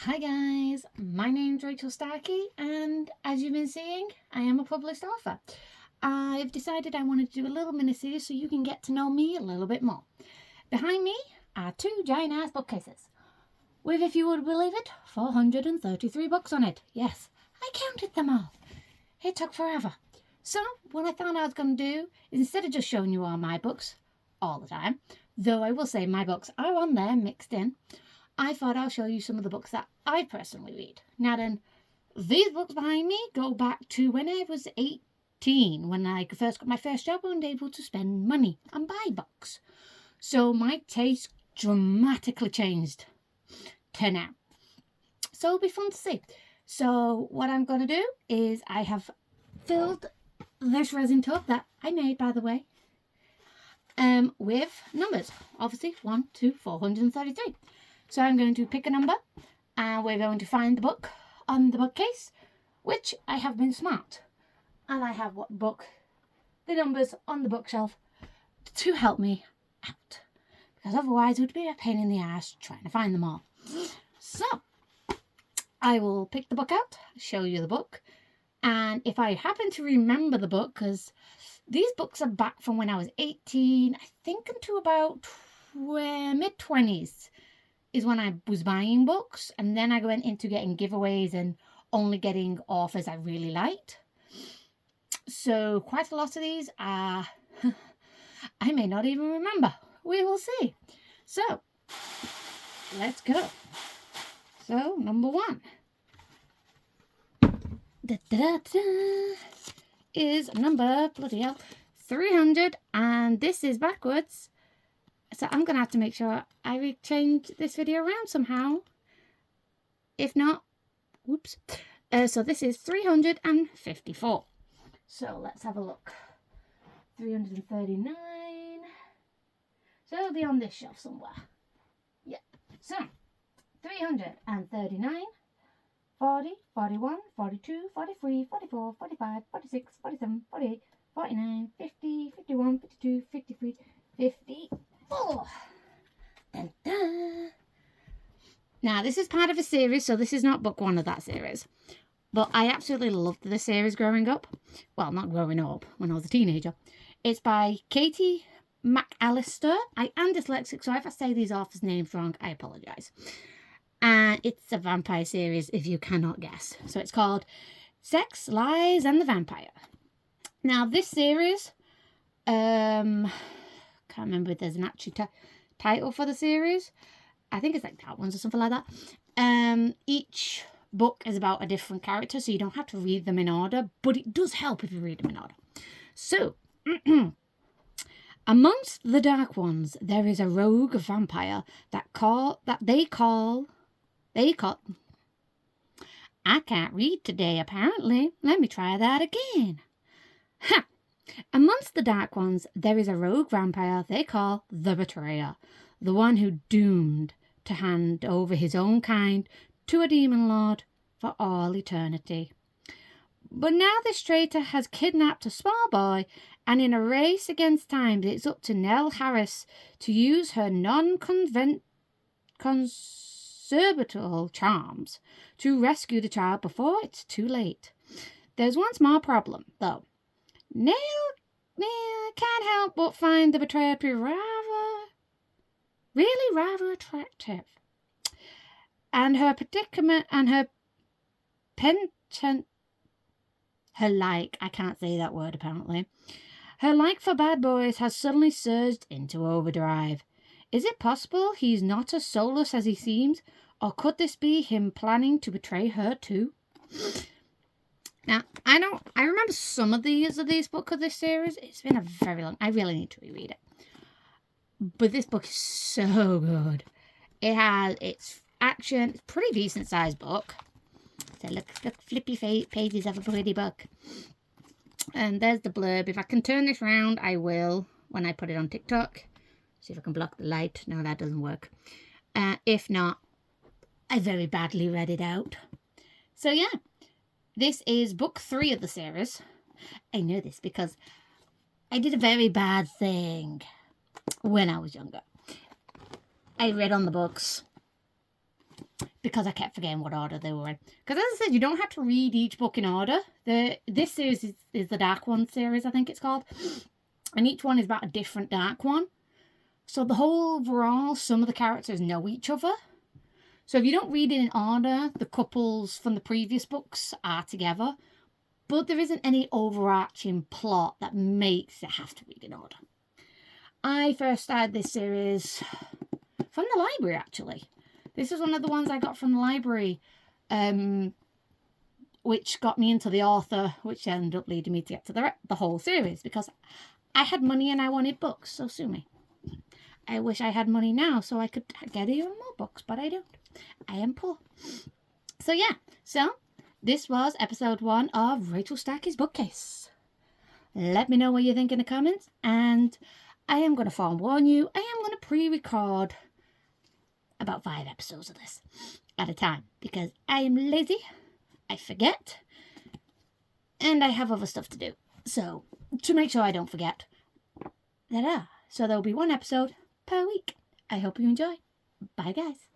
Hi guys, my name's Rachel Starkie and as you've been seeing, I am a published author. I've decided I wanted to do a little mini-series so you can get to know me a little bit more. Behind me are two giant-ass bookcases with, if you would believe it, 433 books on it. Yes, I counted them all. It took forever. So what I thought I was going to do is, instead of just showing you all my books all the time, though I will say my books are on there mixed in, I thought I'll show you some of the books that I personally read. Now then, these books behind me go back to when I was 18, when I first got my first job and able to spend money and buy books. So my taste dramatically changed to now. So it'll be fun to see. So what I'm going to do is I have filled this resin tub that I made, by the way, with numbers. Obviously, 1 to 433. So I'm going to pick a number and we're going to find the book on the bookcase, which I have been smart. And I have what book, the numbers on the bookshelf to help me out. Because otherwise it would be a pain in the ass trying to find them all. So I will pick the book out, show you the book. And if I happen to remember the book, because these books are back from when I was 18, I think until about mid-20s. Is when I was buying books, and then I went into getting giveaways and only getting authors I really liked. So quite a lot of these are I may not even remember. We will see. So let's go. So number 1 is number, bloody hell, 300, and this is backwards. So I'm going to have to make sure I change this video around somehow. If not, whoops. So this is 354. So let's have a look. 339. So it'll be on this shelf somewhere. Yeah. So 339, 40, 41, 42, 43, 44, 45, 46, 47, 48, 49, 50, 51, 52, 53, 50. Oh, dun, dun. Now this is part of a series, so this is not book 1 of that series, but I absolutely loved the series growing up. Well, not growing up, when I was a teenager. It's by Katie McAllister. I am dyslexic, so if I say these authors' names wrong, I apologise. And it's a vampire series, if you cannot guess. So it's called Sex, Lies and the Vampire. Now this series, can't remember if there's an actual title for the series. I think it's like that ones or something like that. Each book is about a different character, so you don't have to read them in order, but it does help if you read them in order. So amongst the dark ones there is a rogue vampire that they call I can't read today apparently. Let me try that again. Ha! Amongst the dark ones, there is a rogue vampire they call the Betrayer, the one who doomed to hand over his own kind to a demon lord for all eternity. But now this traitor has kidnapped a small boy, and in a race against time, it's up to Nell Harris to use her conservatorial charms to rescue the child before it's too late. There's one small problem, though. Nell can't help but find the betrayer to be rather attractive. And her predicament and her penchant, I can't say that word apparently. Her like for bad boys has suddenly surged into overdrive. Is it possible he's not as soulless as he seems, or could this be him planning to betray her too? Now, I remember some of these books of this series. It's been a very long, I really need to reread it. But this book is so good. It's action, it's a pretty decent sized book. So look, flippy pages of a pretty book. And there's the blurb. If I can turn this round, I will when I put it on TikTok. See if I can block the light. No, that doesn't work. If not, I very badly read it out. So yeah. This is book 3 of the series. I know this because I did a very bad thing when I was younger. I read on the books because I kept forgetting what order they were in. Because as I said, you don't have to read each book in order. This series is the Dark One series, I think it's called. And each one is about a different Dark One. So the whole overall, some of the characters know each other. So if you don't read it in order, the couples from the previous books are together. But there isn't any overarching plot that makes it have to read in order. I first started this series from the library, actually. This is one of the ones I got from the library, which got me into the author, which ended up leading me to get to the whole series, because I had money and I wanted books, so sue me. I wish I had money now so I could get even more books, but I don't. I am poor. So yeah, this was episode 1 of Rachel Starkie's Bookcase. Let me know what you think in the comments, and I am going to forewarn you, I am going to pre-record about 5 episodes of this at a time, because I am lazy, I forget, and I have other stuff to do. So, to make sure I don't forget, so there'll be 1 episode per week. I hope you enjoy. Bye, guys.